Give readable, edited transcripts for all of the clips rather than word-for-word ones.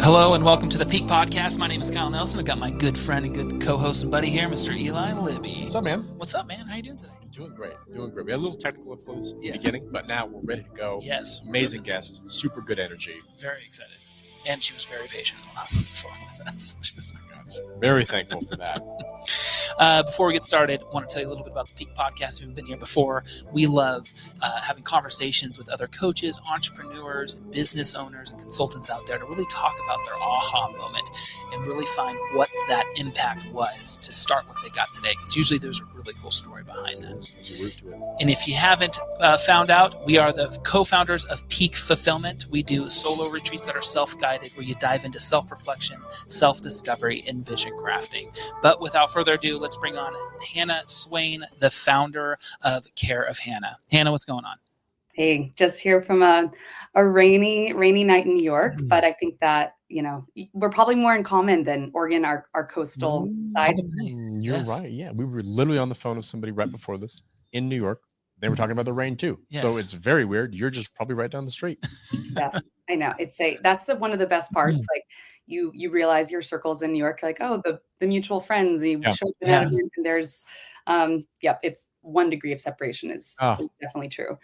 Hello and welcome to the Peak Podcast. My name is Kyle Nelson. I've got my good friend and good co-host and buddy here, Mr. Eli Libby. What's up, man? What's up, man? How you doing today? Doing great. We had a little technical difficulties in the beginning, but now we're ready to go. Yes. Amazing guest. Super good energy. Very excited. And she was very patient for with us. Very thankful for that. Before we get started, I want to tell you a little bit about the Peak Podcast. We've been here before. We love having conversations with other coaches, entrepreneurs, and business owners and consultants out there to really talk about their aha moment and really find what that impact was to start what they got today. Because usually there's a really cool story behind that. There's a root to it. And if you haven't found out, we are the co-founders of Peak Fulfillment. We do solo retreats that are self-guided where you dive into self-reflection, self-discovery, and vision crafting. But without further ado, let's bring on Hannah Swain, the founder of Care of Hannah. Hannah, what's going on? Hey, just here from a rainy night in New York, but I think that, we're probably more in common than Oregon, our coastal side. You're right. Yeah, we were literally on the phone with somebody right before this in New York. They were talking about the rain too. Yes. So it's very weird. You're just probably right down the street. Yes, I know. That's one of the best parts. Like you realize your circles in New York, like, oh, the mutual friends, you show up and there's, it's 1 degree of separation is definitely true.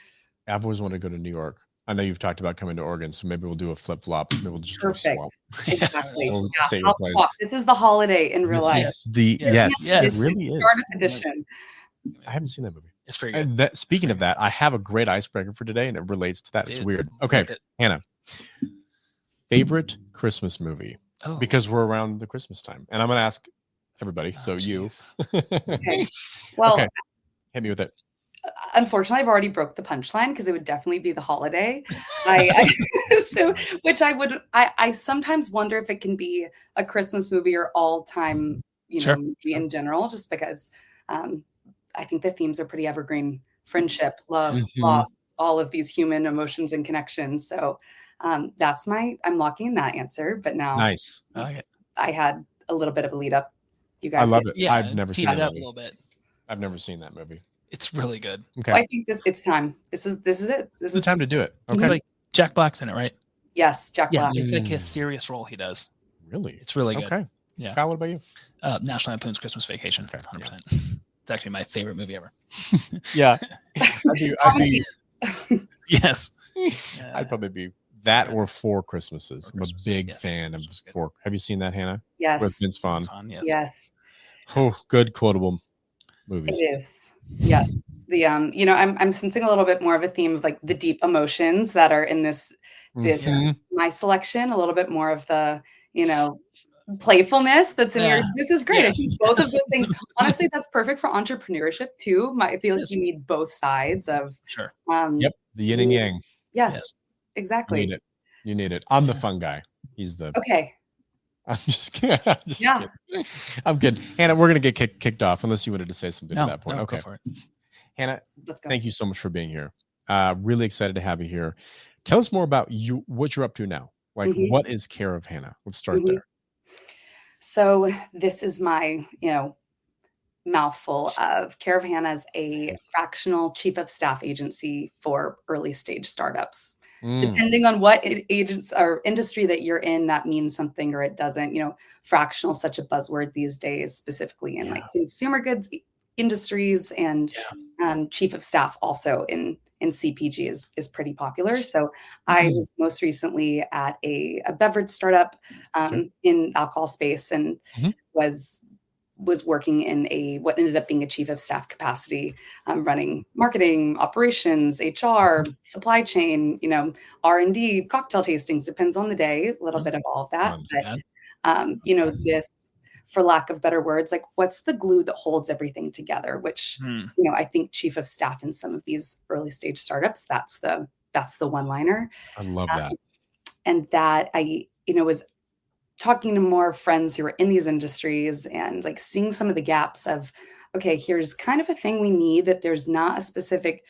I've always wanted to go to New York. I know you've talked about coming to Oregon, so maybe we'll do a flip-flop. Maybe we'll just Perfect. do a swap. Exactly. We'll Yeah, stay I'll with swap. This is the holiday in real life. Yes, Yeah, it really is. Start edition. I haven't seen that movie. It's pretty good. And speaking of that, I have a great icebreaker for today, and it relates to that. Dude, it's weird. Okay, Hannah, favorite Christmas movie? Oh. Because we're around the Christmas time, and I'm going to ask everybody. You. Okay. Well, hit me with it. Unfortunately, I've already broke the punchline because it would definitely be the holiday. I sometimes wonder if it can be a Christmas movie or all time, movie in general, just because I think the themes are pretty evergreen: friendship, love, loss, all of these human emotions and connections. So I'm locking in that answer. But now, nice. I like it. I had a little bit of a lead up. You guys, I love it. Yeah, I've never seen it that up movie. a little bit. I've never seen that movie. It's really good. Okay, I think it's time. This is it. This is time to do it. Okay, It's like Jack Black's in it, right? Yes, Jack Black. It's like a serious role he does. Really? It's really good. Okay. Yeah. Kyle, what about you? National Lampoon's Christmas Vacation. Okay. 100%. It's actually my favorite movie ever. Yeah. Yes. I'd probably be that or Four Christmases. I'm a big yes. fan of Four. Have you seen that, Hannah? Yes. With Vince Vaughn. Yes. Yes. Oh, good quotable movies. It is. Yes. The I'm sensing a little bit more of a theme of like the deep emotions that are in this my selection, a little bit more of the, playfulness that's in your this is great. Yes. I think both of those things, honestly, that's perfect for entrepreneurship too. I feel like you need both sides of Sure. Yep. The yin and yang. Yes. Exactly. You need it. I'm the fun guy. He's the okay. I'm just kidding. Kidding. I'm good. Hannah, we're gonna get kicked off unless you wanted to say something at that point. Okay. Go for it. Hannah, Let's go. thank you so much for being here. Really excited to have you here. Tell us more about you, what you're up to now. Like, what is Care of Hannah? Let's start there. So this is my, mouthful of Care of Hannah is a fractional chief of staff agency for early stage startups. Depending on what agents or industry that you're in, that means something or it doesn't. Fractional is such a buzzword these days, specifically in like consumer goods industries, and chief of staff also in CPG is pretty popular. So I was most recently at a beverage startup in alcohol space and was working in what ended up being a chief of staff capacity, running marketing, operations, HR, supply chain, R&D, cocktail tastings, depends on the day, a little bit of all of that. But, this, for lack of better words, like what's the glue that holds everything together, which, I think chief of staff in some of these early stage startups, that's the one-liner. I love that. And that I, was talking to more friends who are in these industries and like seeing some of the gaps of, okay, here's kind of a thing we need that there's not a specific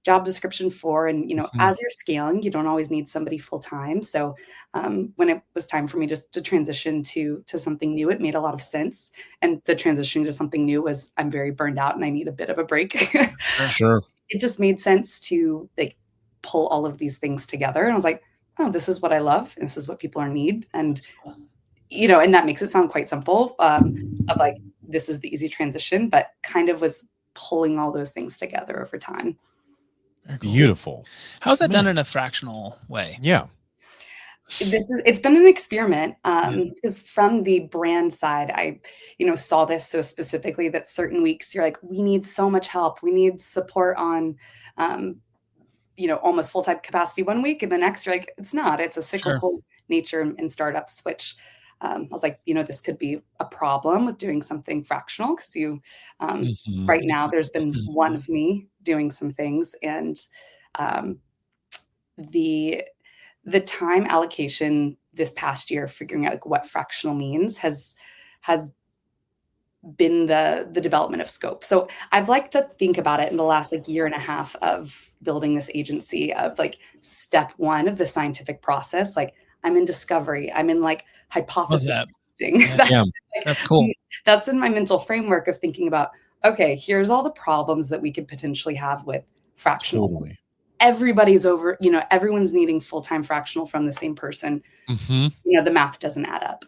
job description for. And, as you're scaling, you don't always need somebody full time. So when it was time for me just to transition to something new, it made a lot of sense. And the transition to something new was I'm very burned out and I need a bit of a break. Sure. It just made sense to like pull all of these things together. And I was like, oh, this is what I love. And this is what people are need. And, That's cool. and that makes it sound quite simple, of like, this is the easy transition, but kind of was pulling all those things together over time. Very cool. Beautiful. How's that Man. done in a fractional way? Yeah. It's been an experiment, because from the brand side, I, saw this so specifically that certain weeks you're like, we need so much help. We need support on, almost full-time capacity one week. And the next you're like, it's not, it's a cyclical nature in startups, which I was like, this could be a problem with doing something fractional. Cause right now there's been one of me doing some things, and the time allocation this past year, figuring out like what fractional means has been the development of scope. So I've liked to think about it in the last like year and a half of building this agency of like step one of the scientific process. Like I'm in discovery, I'm in like hypothesis testing. That's cool. That's been my mental framework of thinking about, okay, here's all the problems that we could potentially have with fractional. Totally. Everybody's everyone's needing full-time fractional from the same person. The math doesn't add up.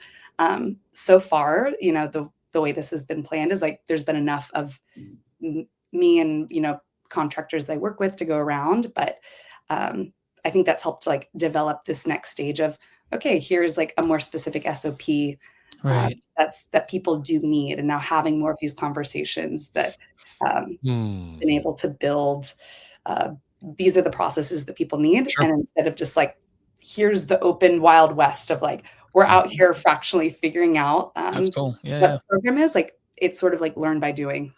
So far, the way this has been planned is like, there's been enough of me and, contractors I work with to go around. But I think that's helped to like develop this next stage of, okay, here's like a more specific SOP that people do need. And now having more of these conversations that been able to build, these are the processes that people need. And instead of just like, here's the open wild west of like, we're out here fractionally figuring out that's cool. What the program is, like, it's sort of like learn by doing,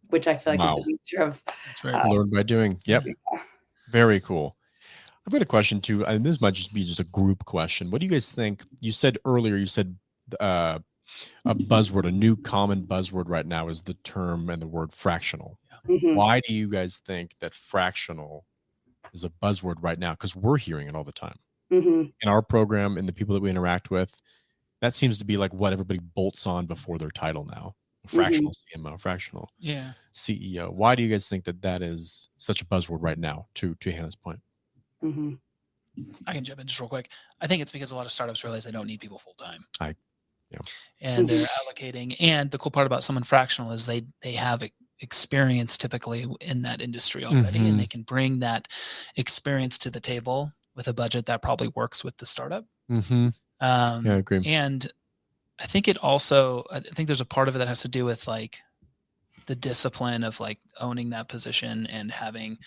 which I feel like is the nature of learn by doing. Yep. Yeah. Very cool. I've got a question too, and this might just be just a group question. What do you guys think? You said earlier, a buzzword, a new common buzzword right now is the term and the word fractional. Why do you guys think that fractional is a buzzword right now? Because we're hearing it all the time. In our program and the people that we interact with, that seems to be like what everybody bolts on before their title now. Fractional CMO, fractional CEO. Why do you guys think that is such a buzzword right now, to Hannah's point? I can jump in just real quick. I think it's because a lot of startups realize they don't need people full-time. And they're allocating. And the cool part about someone fractional is they have experience typically in that industry already, and they can bring that experience to the table with a budget that probably works with the startup. Yeah, I agree. And I think there's a part of it that has to do with like the discipline of like owning that position and having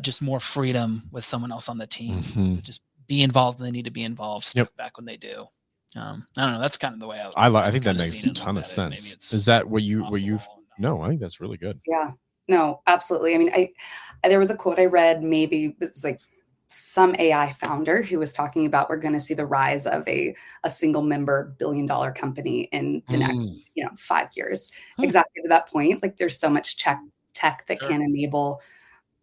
just more freedom with someone else on the team to just be involved when they need to be involved, step back when they do. I don't know. That's kind of the way I think that makes a ton of sense. Is that what you've? No, I think that's really good. Yeah, no, absolutely. I mean, there was a quote I read, maybe it was like some AI founder who was talking about, we're going to see the rise of a single member $1 billion company in the next, 5 years. Exactly to that point. Like there's so much tech that can enable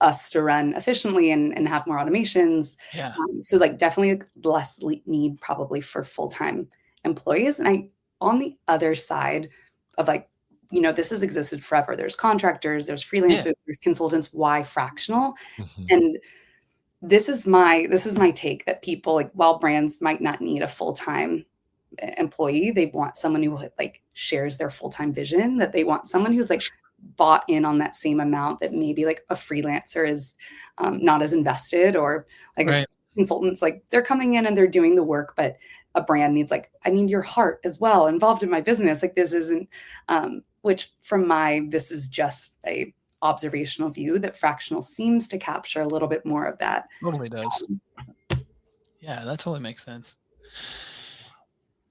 us to run efficiently and have more automations. So like definitely less need probably for full-time employees. And on the other side of like, this has existed forever. There's contractors, there's freelancers, there's consultants. Why fractional? And this is my take that people, like, while brands might not need a full-time employee, they want someone who like shares their full-time vision, that they want someone who's like bought in on that same amount that maybe like a freelancer is not as invested, or like consultants, like they're coming in and they're doing the work, but a brand needs like, I need your heart as well involved in my business. Like this isn't, this is just a observational view that fractional seems to capture a little bit more of that. Totally does. Yeah, that totally makes sense.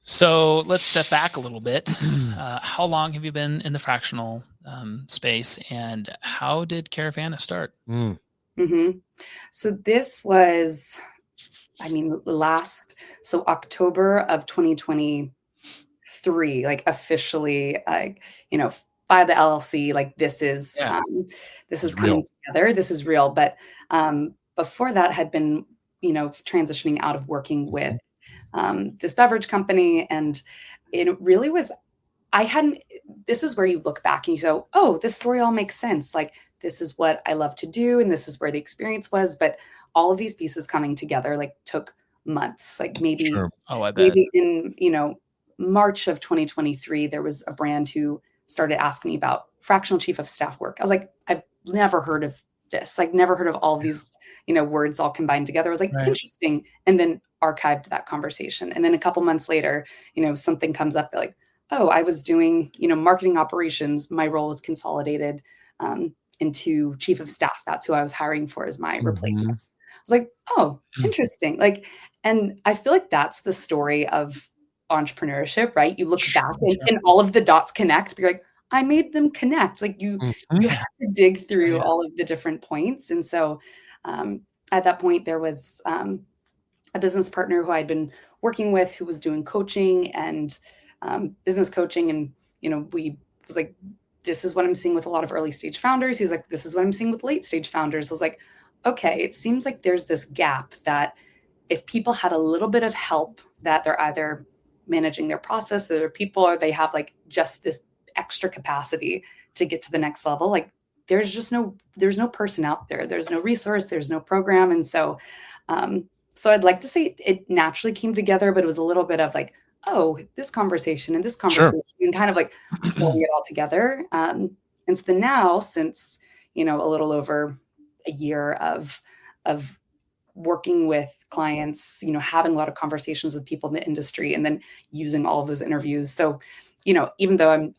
So let's step back a little bit. How long have you been in the fractional space, and how did Caravana start? So this was, October of 2023, like officially, by the LLC, like this is coming together. This is real. But before that had been, transitioning out of working with this beverage company. And it really was, this is where you look back and you go, oh, this story all makes sense. Like, this is what I love to do. And this is where the experience was. But all of these pieces coming together, like, took months. Like maybe, Sure. Oh, I bet. maybe in, March of 2023, there was a brand who started asking me about fractional chief of staff work. I was like, I've never heard of this, like never heard of all these, words all combined together. I was like, Right. interesting. And then archived that conversation. And then a couple months later, something comes up like, oh, I was doing, marketing operations. My role was consolidated into chief of staff. That's who I was hiring for as my replacement. I was like, oh, interesting. Like, and I feel like that's the story of entrepreneurship, right? You look back and all of the dots connect. But you're like, I made them connect. Like you have to dig through all of the different points. And so at that point, there was a business partner who I'd been working with who was doing coaching and business coaching. And, we was like, this is what I'm seeing with a lot of early stage founders. He's like, this is what I'm seeing with late stage founders. I was like, okay, it seems like there's this gap that if people had a little bit of help, that they're either managing their process, or their people, or they have like just this extra capacity to get to the next level. Like there's no person out there. There's no resource, there's no program. And so, so I'd like to say it naturally came together, but it was a little bit of like, oh, this conversation and this conversation, and kind of like pulling it all together. And so then now, since, a little over a year of working with clients, having a lot of conversations with people in the industry, and then using all of those interviews. So, even though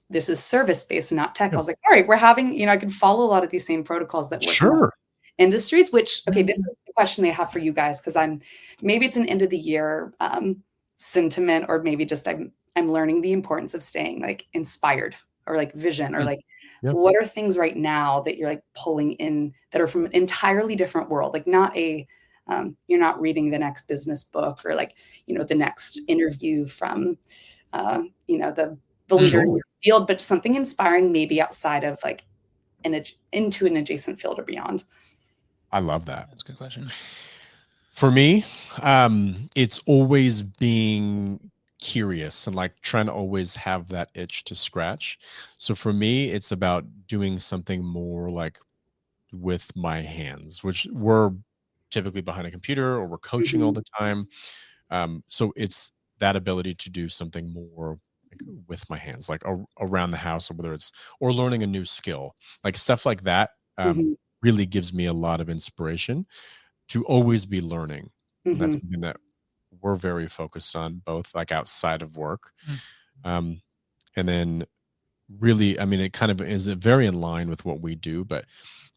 this is service-based and not tech, I was like, all right, we're having, I can follow a lot of these same protocols that work in industries, which, okay, this is the question they have for you guys. Cause maybe it's an end of the year sentiment, or maybe just I'm learning the importance of staying like inspired, or like vision, or like, what are things right now that you're like pulling in that are from an entirely different world? Like not you're not reading the next business book, or like, the next interview from, the leader in your field, but something inspiring, maybe outside of like into an adjacent field or beyond. I love that. That's a good question. For me, it's always being curious and like trying to always have that itch to scratch. So for me, it's about doing something more like with my hands, which we're typically behind a computer or we're coaching all the time. So it's that ability to do something more like with my hands, like around the house, or whether it's or learning a new skill, like stuff like that. Really gives me a lot of inspiration to always be learning. And that's something that we're very focused on, both like outside of work. And then really, I mean, it kind of is very in line with what we do, but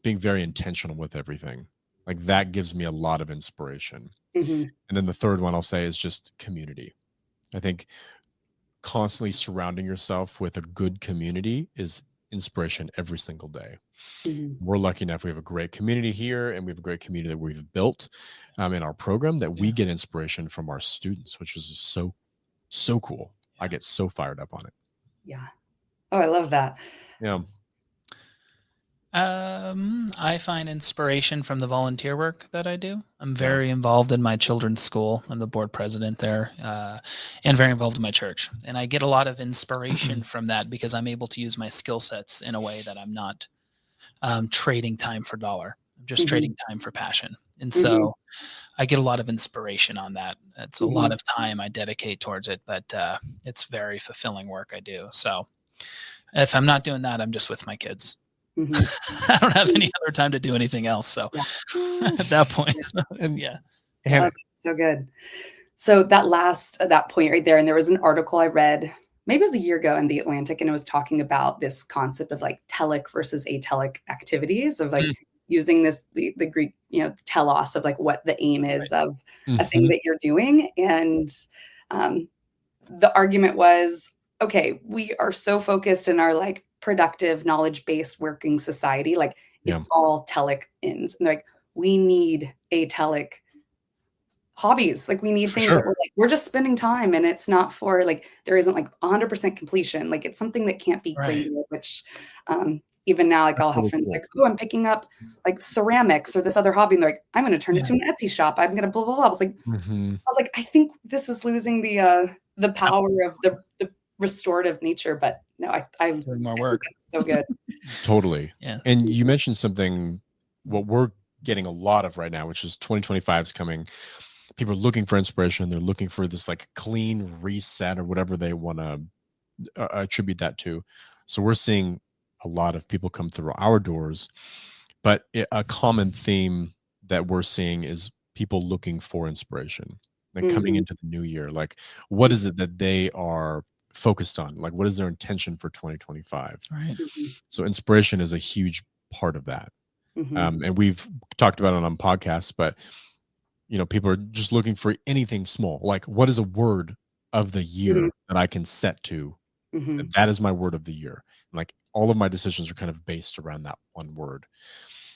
being very intentional with everything. Like that gives me a lot of inspiration. And then the third one I'll say is just community. I think constantly surrounding yourself with a good community is inspiration every single day. We're lucky enough we have a great community here, and we have a great community that we've built in our program, that we get inspiration from our students, which is so cool. I get so fired up on it. Yeah. Oh, I love that. Yeah. I find inspiration from the volunteer work that I do. I'm very involved in my children's school. I'm the board president there, and very involved in my church. And I get a lot of inspiration from that, because I'm able to use my skill sets in a way that I'm not trading time for dollar. I'm just trading time for passion. And so I get a lot of inspiration on that. It's a lot of time I dedicate towards it, but it's very fulfilling work I do. So if I'm not doing that, I'm just with my kids. I don't have any other time to do anything else. So at that point, that's so good. So that point right there, and there was an article I read, maybe it was a year ago, in The Atlantic, and it was talking about this concept of like telic versus atelic activities, of like using the Greek, telos, of like what the aim is of a thing that you're doing. And the argument was, okay, we are so focused in our like productive, knowledge-based working society, like it's all telic ends. And they're like, we need atelic hobbies. Like we need things that we're just spending time, and it's not for like, there isn't like 100% completion. Like it's something that can't be graded, which even now, like I'll have friends like, oh, I'm picking up like ceramics or this other hobby. And they're like, I'm going to turn it to an Etsy shop. I'm going to blah, blah, blah. I was like, I think this is losing the power of the restorative nature, but no, I doing more work. So good. Totally. Yeah. And you mentioned something, what we're getting a lot of right now, which is 2025 is coming. People are looking for inspiration. They're looking for this like clean reset or whatever they want to attribute that to. So we're seeing a lot of people come through our doors, but a common theme that we're seeing is people looking for inspiration and coming into the new year. Like, what is it that they are focused on? Like, what is their intention for 2025? Right. So inspiration is a huge part of that. And we've talked about it on podcasts, but people are just looking for anything small. Like, what is a word of the year that I can set to? That is my word of the year. Like, all of my decisions are kind of based around that one word.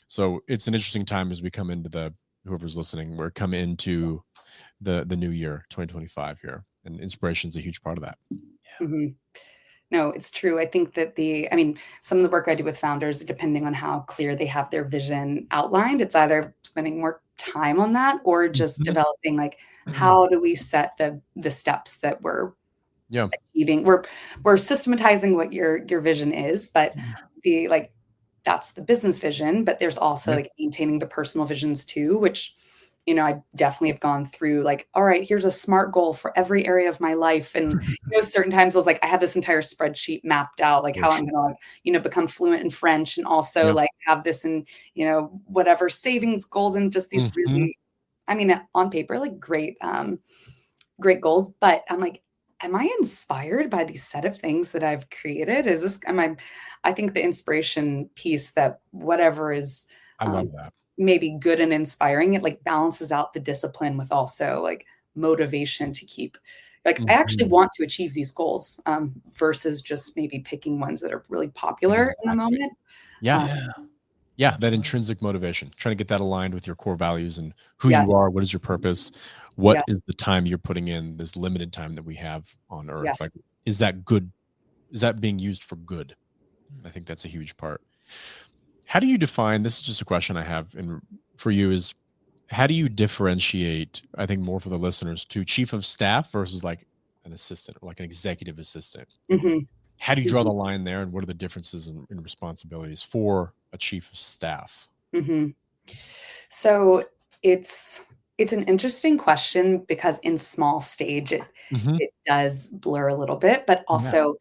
So it's an interesting time as we come into whoever's listening, we're coming into the new year, 2025 here, and inspiration is a huge part of that. Yeah. No, it's true. I think that some of the work I do with founders, depending on how clear they have their vision outlined, it's either spending more time on that or just developing, like, how do we set the steps that we're achieving? We're systematizing what your vision is, but that's the business vision, but there's also like maintaining the personal visions too, which, I definitely have gone through, like, all right, here's a SMART goal for every area of my life. And, certain times I was like, I have this entire spreadsheet mapped out, like how I'm going to, become fluent in French and also like have this in, whatever savings goals and just these really, on paper, like great goals. But I'm like, am I inspired by these set of things that I've created? I think the inspiration piece, that whatever is, I love that, maybe good and inspiring, it like balances out the discipline with also like motivation to keep, like, I actually want to achieve these goals, versus just maybe picking ones that are really popular in the moment. That intrinsic motivation, trying to get that aligned with your core values and who you are. What is your purpose? What is the time you're putting in, this limited time that we have on earth? Like, is that good? Is that being used for good? I think that's a huge part. How do you define, this is just a question I have for you, is how do you differentiate, I think more for the listeners, to chief of staff versus like an assistant or like an executive assistant? How do you draw the line there, and what are the differences in responsibilities for a chief of staff? So it's an interesting question, because in small stage, it does blur a little bit, but also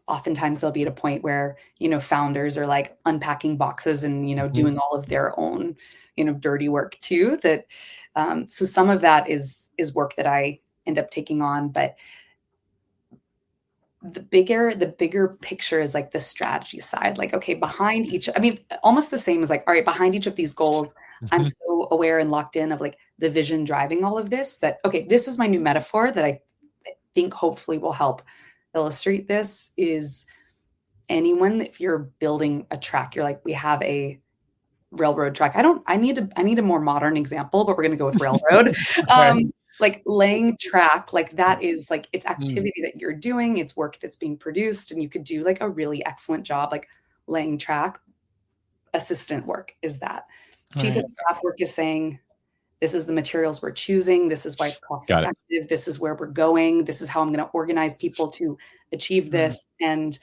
oftentimes they'll be at a point where, founders are like unpacking boxes and, doing all of their own, dirty work too, that, so some of that is work that I end up taking on, but the bigger picture is like the strategy side. Like, okay, behind each, almost the same as like, all right, behind each of these goals, I'm so aware and locked in of like the vision driving all of this, that, okay, this is my new metaphor that I think hopefully will help illustrate this. Is anyone, if you're building a track, you're like, we have a railroad track. I need a more modern example, but we're going to go with railroad. Like laying track, like that is like, it's activity that you're doing, it's work that's being produced, and you could do like a really excellent job, like laying track. Assistant work is that. Chief of staff work is saying, this is the materials we're choosing, this is why it's cost effective, this is where we're going, this is how I'm going to organize people to achieve this. And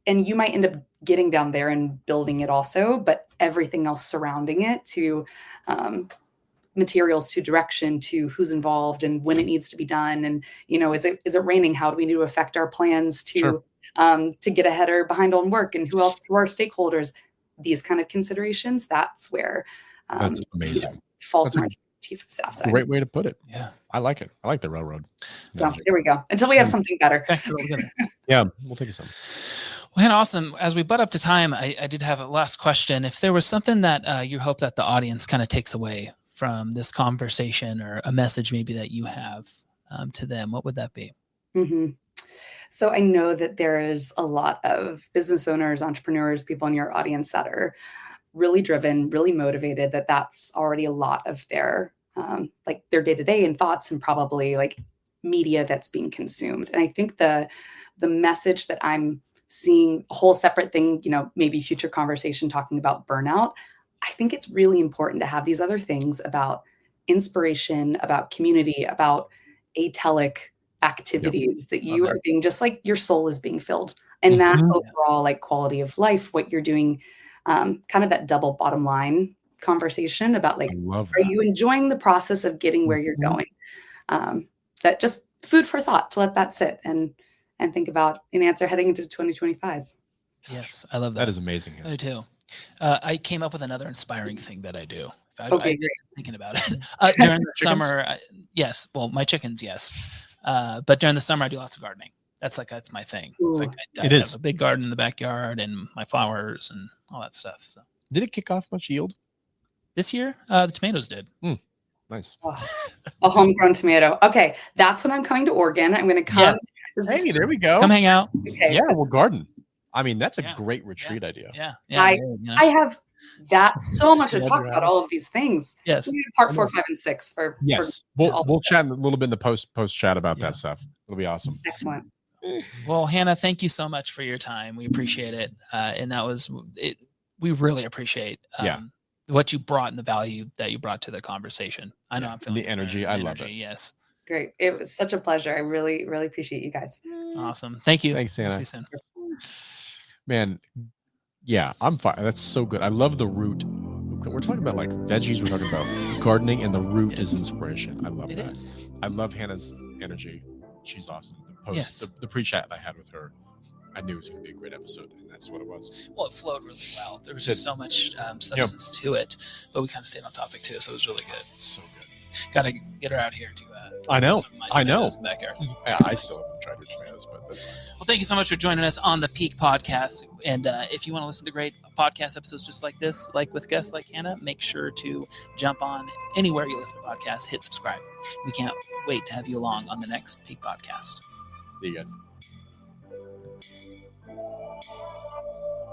you might end up getting down there and building it also, but everything else surrounding it, to materials, to direction, to who's involved and when it needs to be done. And, is it raining? How do we need to affect our plans to get ahead or behind on work, and who else are our stakeholders? These kind of considerations, that's where that's amazing. Falls on chief of staff side. Great way to put it. Yeah. I like it. I like the railroad. So there we go. Until we have something better. Yeah, we'll take you some. Well, Hannah, awesome. As we butt up to time, I did have a last question. If there was something that you hope that the audience kind of takes away from this conversation, or a message maybe that you have to them, what would that be? So I know that there is a lot of business owners, entrepreneurs, people in your audience that are really driven, really motivated, that's already a lot of their like their day-to-day and thoughts, and probably like media that's being consumed. And I think the message that I'm seeing, a whole separate thing, maybe future conversation talking about burnout, I think it's really important to have these other things about inspiration, about community, about atelic activities that you are being, just like your soul is being filled, and that overall like quality of life, what you're doing kind of that double bottom line conversation about like, I love are that. you enjoying the process of getting where you're Mhm. going? That just food for thought to let that sit and think about an answer heading into 2025. Yes, I love that. That is amazing. I do too. I came up with another inspiring thing that I do. I Okay, get great. thinking about it. During the Chickens? summer, yes. Well, my chickens, yes. But during the summer, I do lots of gardening. That's my thing. It's like I It have is. a big garden in the backyard and my flowers and all that stuff. So Did it kick off much yield? this year, the tomatoes did. Nice. Oh, a homegrown tomato. Okay, that's when I'm coming to Oregon. I'm going to come. Yes. Hey, there we go. Come hang out. Okay, Yeah, we'll garden. I mean, that's a Yeah. great retreat idea. Yeah. I have that so much to Love talk your about. house. All of these things. Yes. We need part I 4, know. 5, and 6 for Yes, for we'll chat a little bit in the post chat about Yeah. that stuff. It'll be awesome. excellent. Well, Hannah, thank you so much for your time. We appreciate it. And that was it. We really appreciate what you brought and the value that you brought to the conversation. I know I'm feeling the energy. I love it. Yes. Great. It was such a pleasure. I really, really appreciate you guys. Awesome. Thank you. Thanks, We'll Hannah. see you soon. Man, yeah, I'm fine. That's so good. I love the root. We're talking about like veggies. We're talking about gardening, and the root is inspiration. I love It that. is. I love Hannah's energy. She's awesome. The pre-chat I had with her, I knew it was going to be a great episode, and that's what it was. Well, it flowed really well. There was just so much substance to it, but we kind of stayed on topic too, so it was really good. So good. Got to get her out here to. I know. some of my I know. tomatoes in the backyard. Yeah, I still haven't tried her tomatoes, but that's fine. Well, thank you so much for joining us on the Peak Podcast. And if you want to listen to great podcast episodes just like this, like with guests like Hannah, make sure to jump on anywhere you listen to podcasts, hit subscribe. We can't wait to have you along on the next Peak Podcast. See you guys.